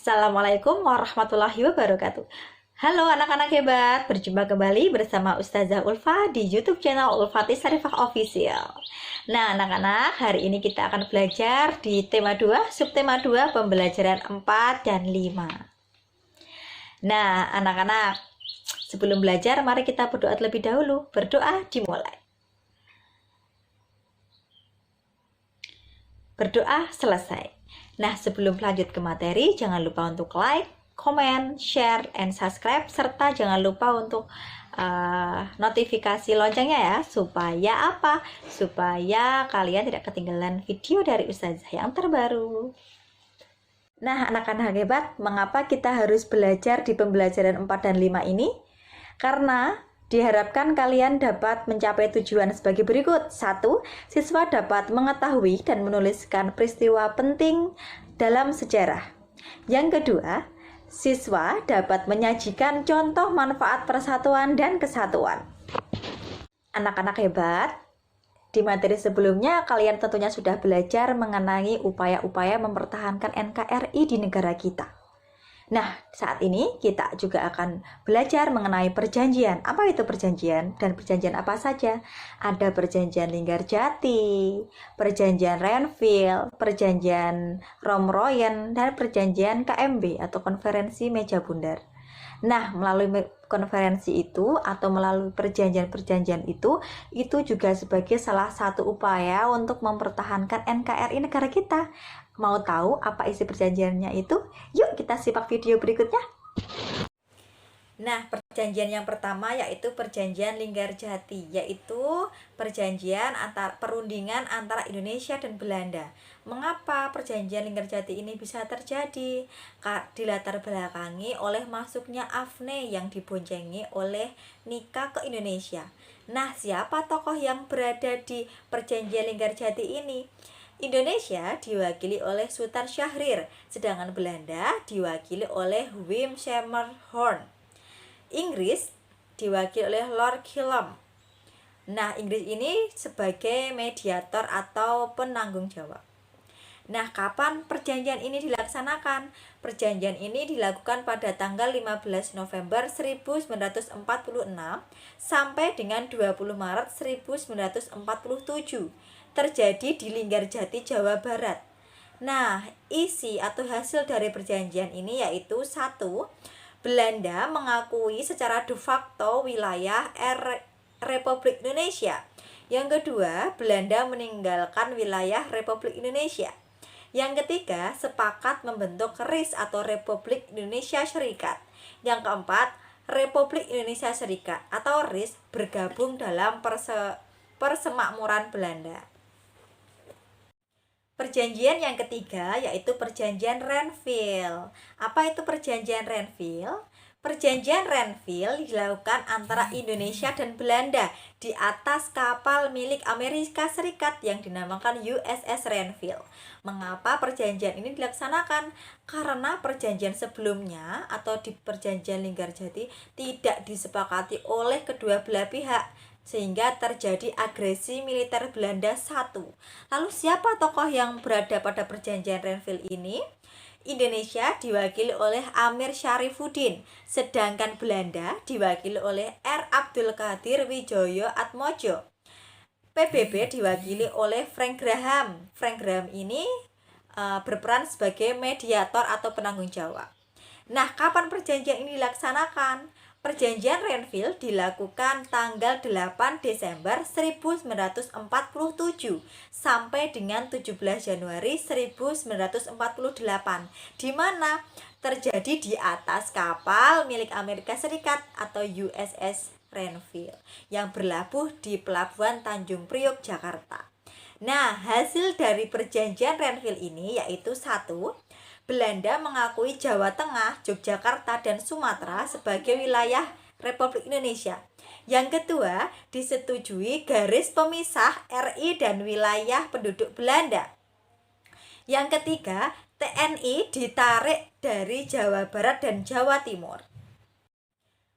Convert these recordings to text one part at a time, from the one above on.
Assalamualaikum warahmatullahi wabarakatuh. Halo anak-anak hebat, berjumpa kembali bersama Ustazah Ulfa di YouTube channel Ulfatis Sarifah Official. Nah, anak-anak, hari ini kita akan belajar di tema 2, subtema 2, pembelajaran 4 dan 5. Nah, anak-anak, sebelum belajar, mari kita berdoa terlebih dahulu. Berdoa dimulai. Berdoa selesai. Nah, sebelum lanjut ke materi, jangan lupa untuk like, comment, share, and subscribe, serta jangan lupa untuk notifikasi loncengnya ya, supaya apa? Supaya kalian tidak ketinggalan video dari Ustazah yang terbaru. Nah, anak-anak hebat, mengapa kita harus belajar di pembelajaran 4 dan 5 ini? Karena diharapkan kalian dapat mencapai tujuan sebagai berikut. 1. Siswa dapat mengetahui dan menuliskan peristiwa penting dalam sejarah. Yang kedua, siswa dapat menyajikan contoh manfaat persatuan dan kesatuan. Anak-anak hebat, di materi sebelumnya kalian tentunya sudah belajar mengenai upaya-upaya mempertahankan NKRI di negara kita. Nah, saat ini kita juga akan belajar mengenai perjanjian. Apa itu perjanjian? Dan perjanjian apa saja? Ada perjanjian Linggarjati, perjanjian Renville, perjanjian Romroyen, dan perjanjian KMB atau Konferensi Meja Bundar. Nah, melalui konferensi itu atau melalui perjanjian-perjanjian itu juga sebagai salah satu upaya untuk mempertahankan NKRI negara kita. Mau tahu apa isi perjanjiannya itu? Yuk kita simak video berikutnya. Nah, perjanjian yang pertama yaitu perjanjian Linggarjati, yaitu perjanjian perundingan antara Indonesia dan Belanda. Mengapa perjanjian Linggarjati ini bisa terjadi? Dilatar belakangi oleh masuknya Afne yang diboncengi oleh Nika ke Indonesia. Nah, siapa tokoh yang berada di perjanjian Linggarjati ini? Indonesia diwakili oleh Sultan Syahrir, sedangkan Belanda diwakili oleh Wim Schemerhorn. Inggris diwakili oleh Lord Killam. Nah, Inggris ini sebagai mediator atau penanggung jawab. Nah, kapan perjanjian ini dilaksanakan? Perjanjian ini dilakukan pada tanggal 15 November 1946 sampai dengan 20 Maret 1947. Terjadi di Linggarjati, Jawa Barat. Nah, isi atau hasil dari perjanjian ini yaitu 1. Belanda mengakui secara de facto wilayah Republik Indonesia. Yang kedua, Belanda meninggalkan wilayah Republik Indonesia. Yang ketiga, sepakat membentuk RIS atau Republik Indonesia Serikat. Yang keempat, Republik Indonesia Serikat atau RIS bergabung dalam persemakmuran Belanda. Perjanjian yang ketiga yaitu perjanjian Renville. Apa itu perjanjian Renville? Perjanjian Renville dilakukan antara Indonesia dan Belanda di atas kapal milik Amerika Serikat yang dinamakan USS Renville. Mengapa perjanjian ini dilaksanakan? Karena perjanjian sebelumnya atau di perjanjian Linggarjati tidak disepakati oleh kedua belah pihak, sehingga terjadi agresi militer Belanda 1. Lalu siapa tokoh yang berada pada perjanjian Renville ini? Indonesia diwakili oleh Amir Syarifuddin, sedangkan Belanda diwakili oleh R. Abdul Qadir Wijoyo Atmojo. PBB diwakili oleh Frank Graham. Frank Graham ini berperan sebagai mediator atau penanggung jawab. Nah, kapan perjanjian ini dilaksanakan? Perjanjian Renville dilakukan tanggal 8 Desember 1947 sampai dengan 17 Januari 1948, di mana terjadi di atas kapal milik Amerika Serikat atau USS Renville yang berlabuh di Pelabuhan Tanjung Priok, Jakarta. Nah, hasil dari perjanjian Renville ini yaitu 1. Belanda mengakui Jawa Tengah, Yogyakarta, dan Sumatera sebagai wilayah Republik Indonesia. Yang kedua, disetujui garis pemisah RI dan wilayah penduduk Belanda. Yang ketiga, TNI ditarik dari Jawa Barat dan Jawa Timur.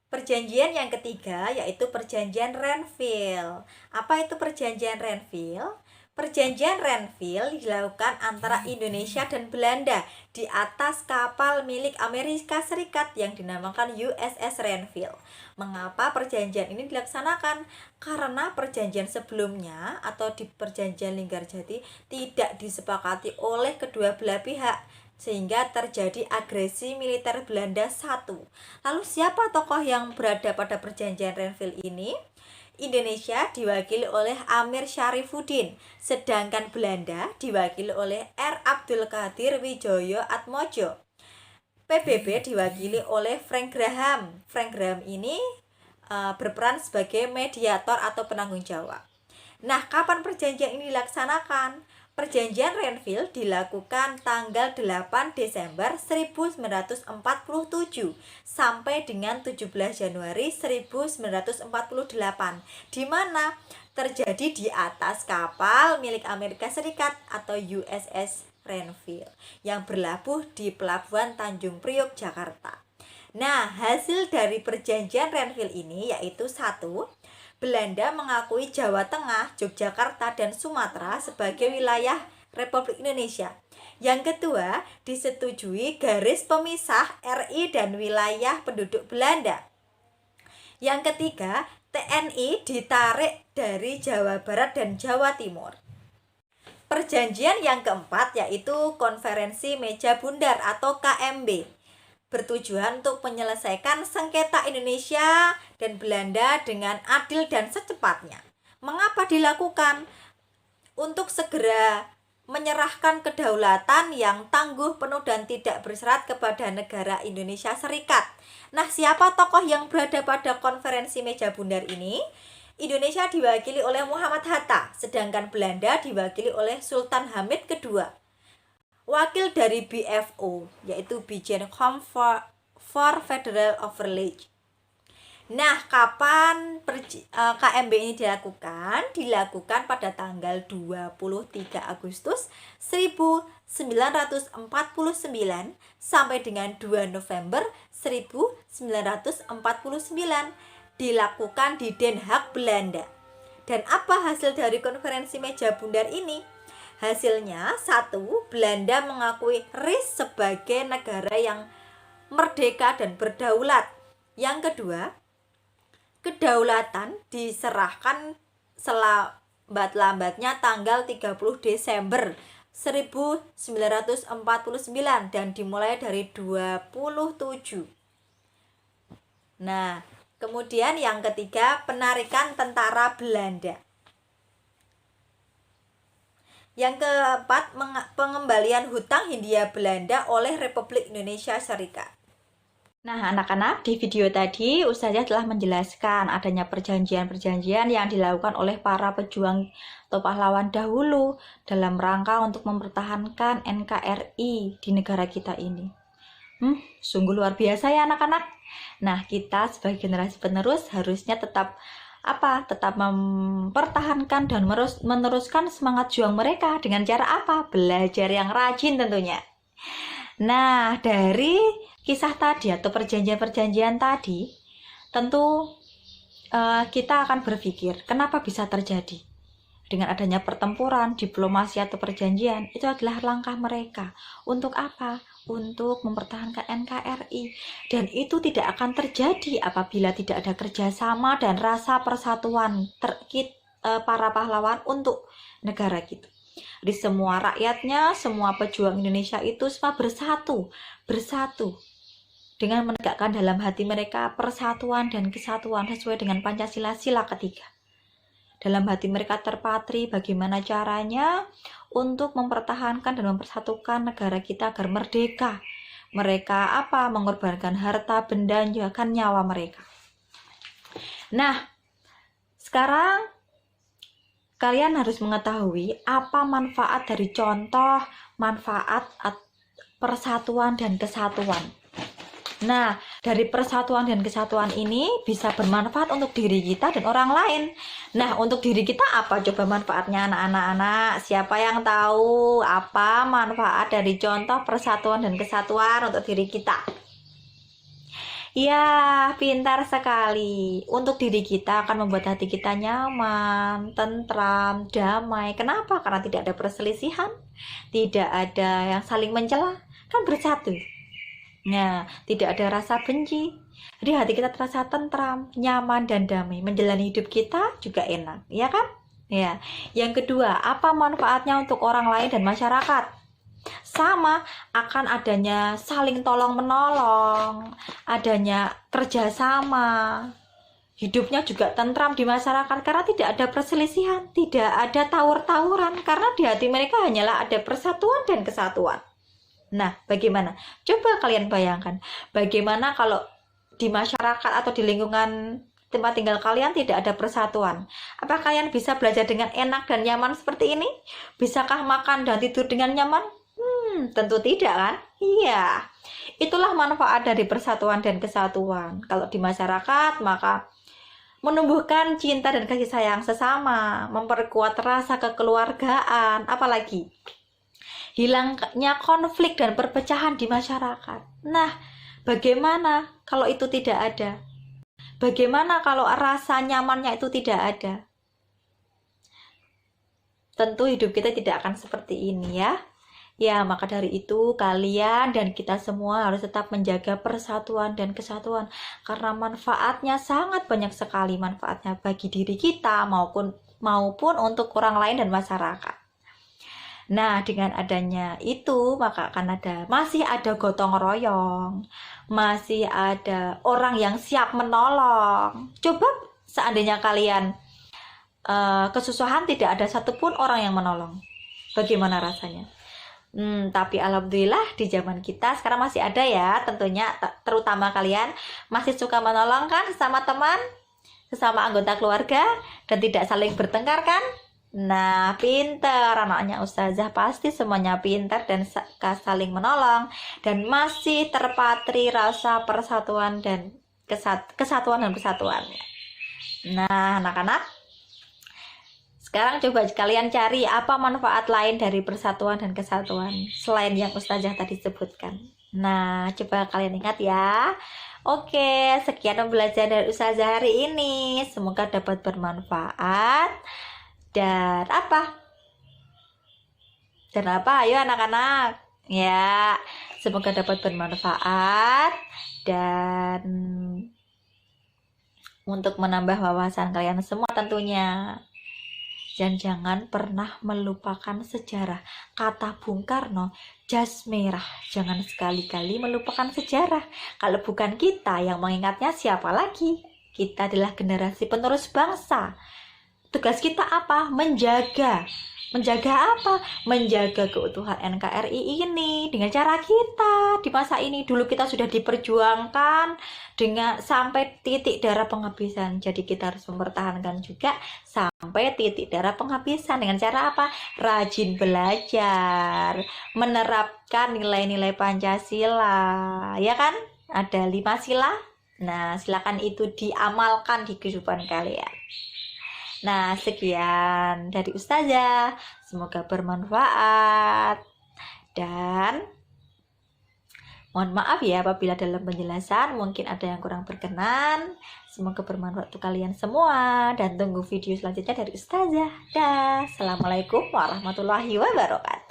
Perjanjian yang ketiga yaitu perjanjian Renville. Apa itu perjanjian Renville? Perjanjian Renville dilakukan antara Indonesia dan Belanda di atas kapal milik Amerika Serikat yang dinamakan USS Renville. Mengapa perjanjian ini dilaksanakan? Karena perjanjian sebelumnya atau di perjanjian Linggarjati tidak disepakati oleh kedua belah pihak, sehingga terjadi agresi militer Belanda satu. Lalu siapa tokoh yang berada pada perjanjian Renville ini? Indonesia diwakili oleh Amir Syarifuddin, sedangkan Belanda diwakili oleh R. Abdul Qadir Wijoyo Atmojo. PBB diwakili oleh Frank Graham. Frank Graham ini berperan sebagai mediator atau penanggung jawab. Nah, kapan perjanjian ini dilaksanakan? Perjanjian Renville dilakukan tanggal 8 Desember 1947 sampai dengan 17 Januari 1948, di mana terjadi di atas kapal milik Amerika Serikat atau USS Renville yang berlabuh di Pelabuhan Tanjung Priok, Jakarta. Nah, hasil dari perjanjian Renville ini yaitu 1. Belanda mengakui Jawa Tengah, Yogyakarta, dan Sumatera sebagai wilayah Republik Indonesia. Yang kedua, disetujui garis pemisah RI dan wilayah penduduk Belanda. Yang ketiga, TNI ditarik dari Jawa Barat dan Jawa Timur. Perjanjian yang keempat yaitu Konferensi Meja Bundar atau KMB. Bertujuan untuk menyelesaikan sengketa Indonesia dan Belanda dengan adil dan secepatnya. Mengapa dilakukan? Untuk segera menyerahkan kedaulatan yang tangguh, penuh, dan tidak bersyarat kepada negara Indonesia Serikat. Nah, siapa tokoh yang berada pada konferensi meja bundar ini? Indonesia diwakili oleh Muhammad Hatta, sedangkan Belanda diwakili oleh Sultan Hamid II. Wakil dari BFO yaitu Bijen for Federal Overlay. Nah, kapan KMB ini dilakukan? Dilakukan pada tanggal 23 Agustus 1949 sampai dengan 2 November 1949. Dilakukan di Den Haag, Belanda. Dan apa hasil dari konferensi meja bundar ini? Hasilnya, 1. Belanda mengakui RIS sebagai negara yang merdeka dan berdaulat. Yang kedua, kedaulatan diserahkan selambat-lambatnya tanggal 30 Desember 1949 dan dimulai dari 27. Nah, kemudian yang ketiga, penarikan tentara Belanda. Yang keempat, pengembalian hutang Hindia Belanda oleh Republik Indonesia Serikat. Nah, anak-anak, di video tadi Ustazah telah menjelaskan adanya perjanjian-perjanjian yang dilakukan oleh para pejuang atau pahlawan dahulu dalam rangka untuk mempertahankan NKRI di negara kita ini. Sungguh luar biasa ya anak-anak. Nah, kita sebagai generasi penerus harusnya tetap mempertahankan dan meneruskan semangat juang mereka dengan cara apa? Belajar yang rajin tentunya. Nah, dari kisah tadi atau perjanjian-perjanjian tadi, tentu kita akan berpikir, kenapa bisa terjadi? Dengan adanya pertempuran, diplomasi atau perjanjian, itu adalah langkah mereka. Untuk apa? Untuk mempertahankan NKRI. Dan itu tidak akan terjadi apabila tidak ada kerjasama dan rasa persatuan para pahlawan untuk negara kita. Di semua rakyatnya, semua pejuang Indonesia itu semua bersatu dengan menegakkan dalam hati mereka persatuan dan kesatuan sesuai dengan Pancasila sila ketiga. Dalam hati mereka terpatri bagaimana caranya untuk mempertahankan dan mempersatukan negara kita agar merdeka. Mereka mengorbankan harta, benda, bahkan nyawa mereka. Nah, sekarang kalian harus mengetahui apa manfaat dari contoh manfaat persatuan dan kesatuan. Nah, dari persatuan dan kesatuan ini bisa bermanfaat untuk diri kita dan orang lain. Nah, untuk diri kita apa coba manfaatnya anak-anak? Siapa yang tahu apa manfaat dari contoh persatuan dan kesatuan untuk diri kita? Ya, pintar sekali. Untuk diri kita akan membuat hati kita nyaman, tentram, damai. Kenapa? Karena tidak ada perselisihan, tidak ada yang saling mencela, kan bersatu. Nah, tidak ada rasa benci. Jadi hati kita terasa tentram, nyaman, dan damai. Menjalani hidup kita juga enak, ya kan? Ya. Yang kedua, apa manfaatnya untuk orang lain dan masyarakat? Sama, akan adanya saling tolong menolong, adanya kerjasama, hidupnya juga tentram di masyarakat karena tidak ada perselisihan, tidak ada tawur-tawuran, karena di hati mereka hanyalah ada persatuan dan kesatuan. Nah, bagaimana? Coba kalian bayangkan, bagaimana kalau di masyarakat atau di lingkungan tempat tinggal kalian tidak ada persatuan. Apa kalian bisa belajar dengan enak dan nyaman seperti ini? Bisakah makan dan tidur dengan nyaman? Tentu tidak kan? Iya. Itulah manfaat dari persatuan dan kesatuan. Kalau di masyarakat, maka menumbuhkan cinta dan kasih sayang sesama, memperkuat rasa kekeluargaan, apalagi hilangnya konflik dan perpecahan di masyarakat. Nah, bagaimana kalau itu tidak ada? Bagaimana kalau rasa nyamannya itu tidak ada? Tentu hidup kita tidak akan seperti ini ya. Ya, maka dari itu kalian dan kita semua harus tetap menjaga persatuan dan kesatuan karena manfaatnya sangat banyak sekali, manfaatnya bagi diri kita maupun untuk orang lain dan masyarakat. Nah, dengan adanya itu maka masih ada gotong royong, masih ada orang yang siap menolong. Coba seandainya kalian kesusahan tidak ada satupun orang yang menolong, bagaimana rasanya? Tapi alhamdulillah di zaman kita sekarang masih ada ya, tentunya terutama kalian masih suka menolong kan sesama teman, sesama anggota keluarga, dan tidak saling bertengkar kan? Nah, pinter anaknya ustazah, pasti semuanya pinter dan saling menolong dan masih terpatri rasa persatuan dan kesatuan dan persatuan. Nah, anak-anak, sekarang coba kalian cari apa manfaat lain dari persatuan dan kesatuan selain yang ustazah tadi sebutkan. Nah, coba kalian ingat ya. Oke, sekian pembelajaran dari ustazah hari ini. Semoga dapat bermanfaat. Dan apa? Ayo anak-anak. Ya, semoga dapat bermanfaat dan untuk menambah wawasan kalian semua tentunya. Dan jangan pernah melupakan sejarah. Kata Bung Karno, jas merah. Jangan sekali-kali melupakan sejarah. Kalau bukan kita yang mengingatnya, siapa lagi? Kita adalah generasi penerus bangsa. Tugas kita apa? Menjaga apa? Menjaga keutuhan NKRI ini dengan cara kita. Di masa ini dulu kita sudah diperjuangkan dengan sampai titik darah penghabisan. Jadi kita harus mempertahankan juga sampai titik darah penghabisan dengan cara apa? Rajin belajar, menerapkan nilai-nilai Pancasila, ya kan? Ada 5 sila. Nah, silakan itu diamalkan di kehidupan kalian. Nah, sekian dari ustazah. Semoga bermanfaat. Dan mohon maaf ya apabila dalam penjelasan mungkin ada yang kurang berkenan. Semoga bermanfaat untuk kalian semua. Dan tunggu video selanjutnya dari ustazah. Dah. Assalamualaikum warahmatullahi wabarakatuh.